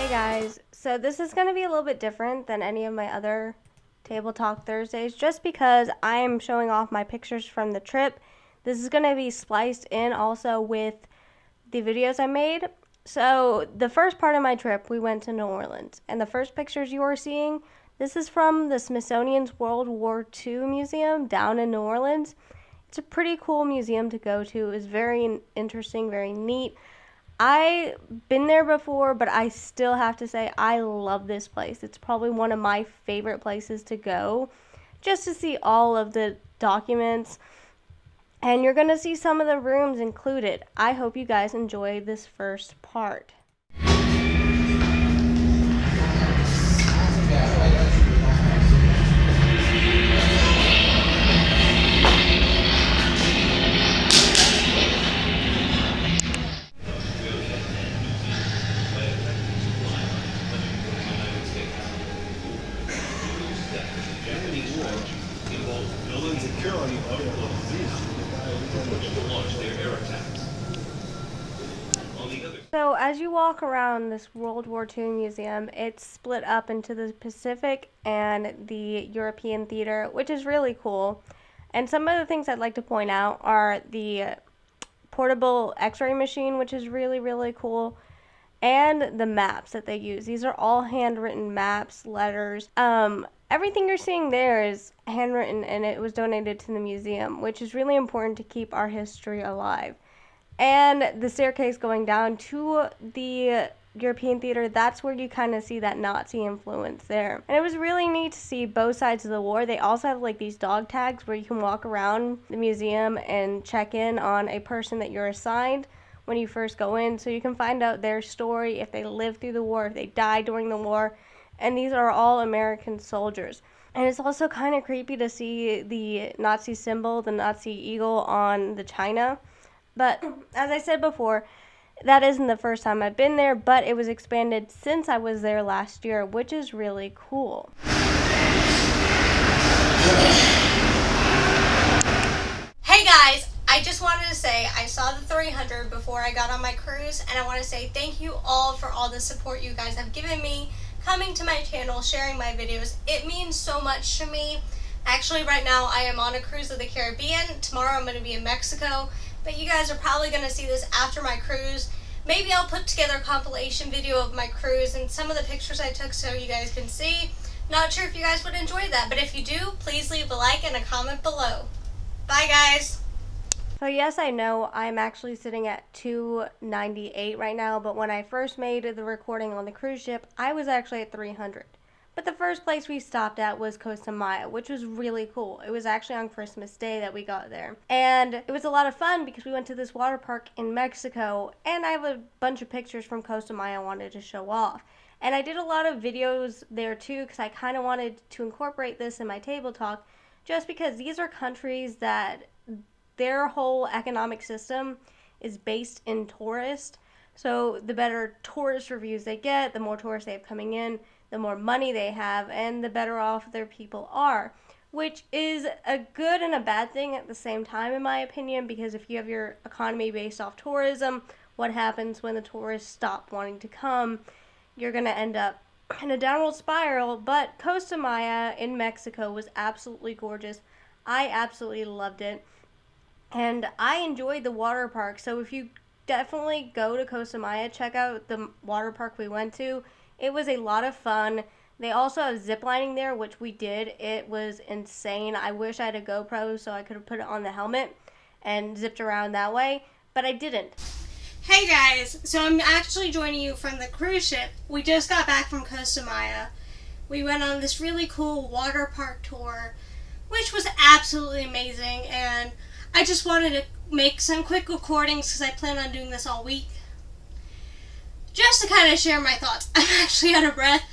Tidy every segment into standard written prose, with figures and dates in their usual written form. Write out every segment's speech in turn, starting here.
Hey guys, so this is going to be a little bit different than any of my other Table Talk Thursdays just because I am showing off my pictures from the trip. This is going to be spliced in also with the videos I made. So the first part of my trip, we went to New Orleans, and the first pictures you are seeing, this is from the Smithsonian's World War II Museum down in New Orleans. It's a pretty cool museum to go to. It's very interesting, very neat. I've been there before, but I still have to say I love this place. It's probably one of my favorite places to go just to see all of the documents. And you're going to see some of the rooms included. I hope you guys enjoy this first part. So as you walk around this World War II museum, it's split up into the Pacific and the European theater, which is really cool. And some of the things I'd like to point out are the portable x-ray machine, which is really, really cool, and the maps that they use. These are all handwritten maps, letters. Everything you're seeing there is handwritten, and it was donated to the museum, which is really important to keep our history alive. And the staircase going down to the European theater, that's where you kind of see that Nazi influence there. And it was really neat to see both sides of the war. They also have like these dog tags where you can walk around the museum and check in on a person that you're assigned when you first go in, so you can find out their story, if they lived through the war, if they died during the war. And these are all American soldiers. And it's also kind of creepy to see the Nazi symbol, the Nazi eagle, on the china. But as I said before, that isn't the first time I've been there, but it was expanded since I was there last year, which is really cool. Hey guys, I just wanted to say I saw the 300 before I got on my cruise, and I want to say thank you all for all the support you guys have given me, coming to my channel, sharing my videos. It means so much to me. Actually, right now I am on a cruise of the Caribbean. Tomorrow I'm going to be in Mexico. But you guys are probably going to see this after my cruise. Maybe I'll put together a compilation video of my cruise and some of the pictures I took so you guys can see. Not sure if you guys would enjoy that, but if you do, please leave a like and a comment below. Bye guys! So yes, I know I'm actually sitting at 298 right now, but when I first made the recording on the cruise ship, I was actually at 300. But the first place we stopped at was Costa Maya, which was really cool. It was actually on Christmas Day that we got there. And it was a lot of fun because we went to this water park in Mexico, and I have a bunch of pictures from Costa Maya I wanted to show off. And I did a lot of videos there too because I kind of wanted to incorporate this in my table talk, just because these are countries that their whole economic system is based in tourists. So the better tourist reviews they get, the more tourists they have coming in, the more money they have, and the better off their people are, which is a good and a bad thing at the same time, in my opinion, because if you have your economy based off tourism, what happens when the tourists stop wanting to come? You're going to end up in a downward spiral. But Costa Maya in Mexico was absolutely gorgeous. I absolutely loved it, and I enjoyed the water park. So if you definitely go to Costa Maya, check out the water park we went to. It was a lot of fun. They also have zip lining there, which we did. It was insane. I wish I had a GoPro so I could have put it on the helmet and zipped around that way, but I didn't. Hey guys, so I'm actually joining you from the cruise ship. We just got back from Costa Maya. We went on this really cool water park tour, which was absolutely amazing, and I just wanted to make some quick recordings because I plan on doing this all week, just to kind of share my thoughts. I'm actually out of breath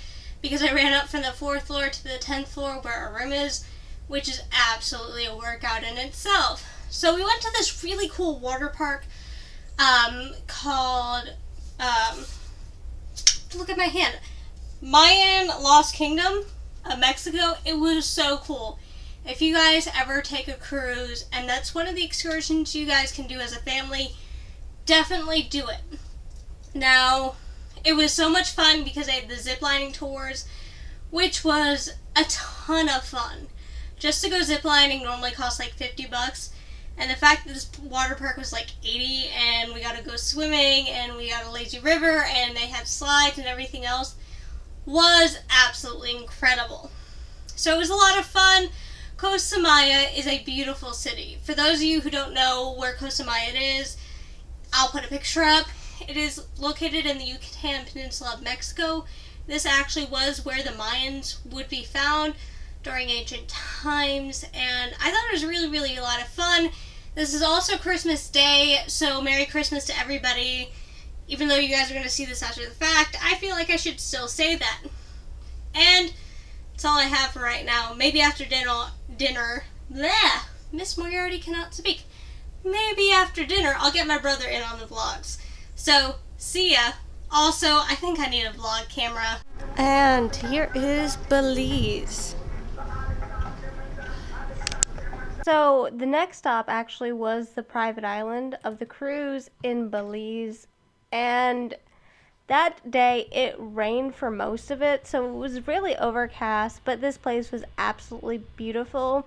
because I ran up from the 4th floor to the 10th floor where our room is, which is absolutely a workout in itself. So we went to this really cool water park called, look at my hand, Mayan Lost Kingdom of Mexico. It was so cool. If you guys ever take a cruise, and that's one of the excursions you guys can do as a family, definitely do it. Now, It was so much fun because they had the zip lining tours, which was a ton of fun. Just to go zip lining normally costs like $50, and the fact that this water park was like $80, and we got to go swimming, and we got a lazy river, and they had slides and everything else, was absolutely incredible. So it was a lot of fun. Koh Samaya is a beautiful city. For those of you who don't know where Koh Samaya is, I'll put a picture up. It is located in the Yucatan Peninsula of Mexico. This actually was where the Mayans would be found during ancient times, and I thought it was really, really a lot of fun. This is also Christmas Day, so Merry Christmas to everybody. Even though you guys are going to see this after the fact, I feel like I should still say that. And that's all I have for right now. Maybe after dinner, bleh, Miss Moriarty cannot speak. Maybe after dinner, I'll get my brother in on the vlogs. So, see ya. Also, I think I need a vlog camera. And here is Belize. So, the next stop actually was the private island of the cruise in Belize. And that day, it rained for most of it, so it was really overcast, but this place was absolutely beautiful.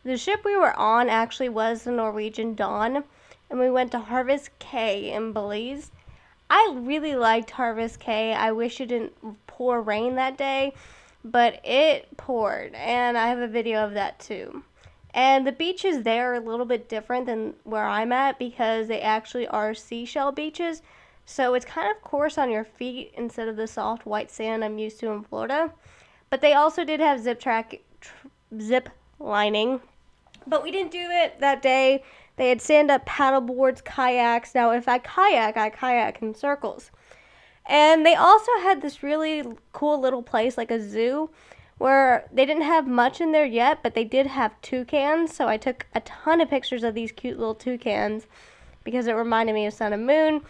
The ship we were on actually was the Norwegian Dawn, and we went to Harvest Caye in Belize. I really liked Harvest Caye. I wish it didn't pour rain that day, but it poured, and I have a video of that too. And the beaches there are a little bit different than where I'm at because they actually are seashell beaches, so it's kind of coarse on your feet instead of the soft white sand I'm used to in Florida. But they also did have zip lining, but we didn't do it that day. They had stand-up paddle boards, kayaks. Now, if I kayak in circles. And they also had this really cool little place, like a zoo, where they didn't have much in there yet, but they did have toucans. So I took a ton of pictures of these cute little toucans because it reminded me of Sun and Moon.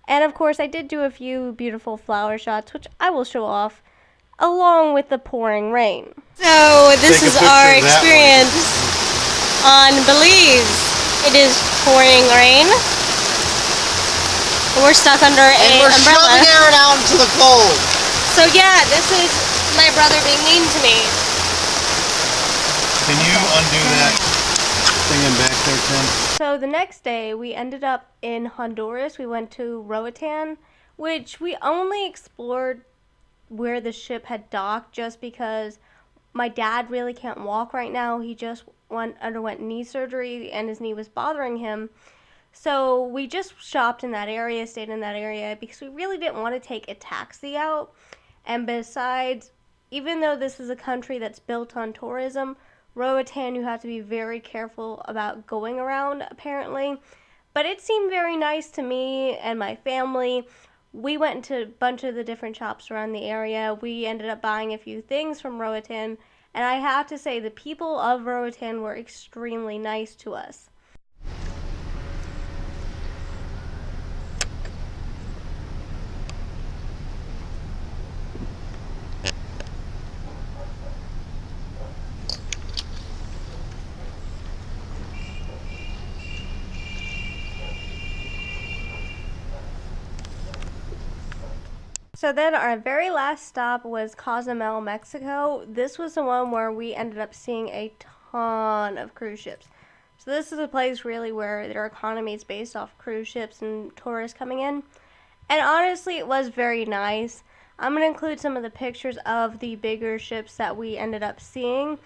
And, of course, I did do a few beautiful flower shots, which I will show off, along with the pouring rain. So, this is our experience on Belize. It is pouring rain. We're stuck under an umbrella. And we're shoving Aaron out into the cold. So yeah, this is my brother being mean to me. Can you undo that thing in back there, Tim? So the next day, we ended up in Honduras. We went to Roatan, which we only explored where the ship had docked just because my dad really can't walk right now. He just underwent knee surgery and his knee was bothering him. So we just shopped in that area, stayed in that area because we really didn't want to take a taxi out. And besides, even though this is a country that's built on tourism, Roatan, you have to be very careful about going around apparently. But it seemed very nice to me and my family. We went into a bunch of the different shops around the area. We ended up buying a few things from Roatan. And I have to say, the people of Roatan were extremely nice to us. So then our very last stop was Cozumel, Mexico. This was the one where we ended up seeing a ton of cruise ships. So this is a place really where their economy is based off cruise ships and tourists coming in. And honestly, it was very nice. I'm going to include some of the pictures of the bigger ships that we ended up seeing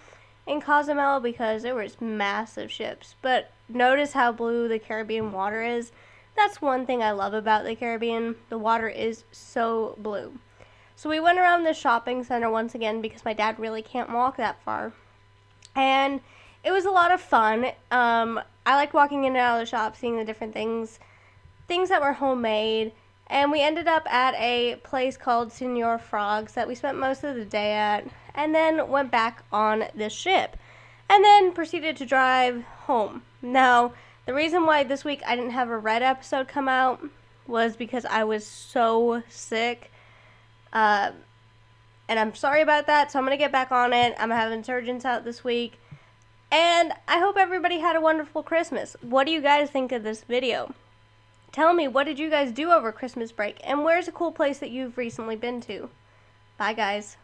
in Cozumel because there was massive ships. But notice how blue the Caribbean water is. That's one thing I love about the Caribbean. The water is so blue. So we went around the shopping center once again because my dad really can't walk that far. And it was a lot of fun. I liked walking in and out of the shop, seeing the different things that were homemade. And we ended up at a place called Senor Frogs that we spent most of the day at. And then went back on the ship. And then proceeded to drive home. Now, the reason why this week I didn't have a Red episode come out was because I was so sick. And I'm sorry about that, so I'm going to get back on it. I'm having Insurgents out this week. And I hope everybody had a wonderful Christmas. What do you guys think of this video? tell me, what did you guys do over Christmas break? And where's a cool place that you've recently been to? Bye, guys.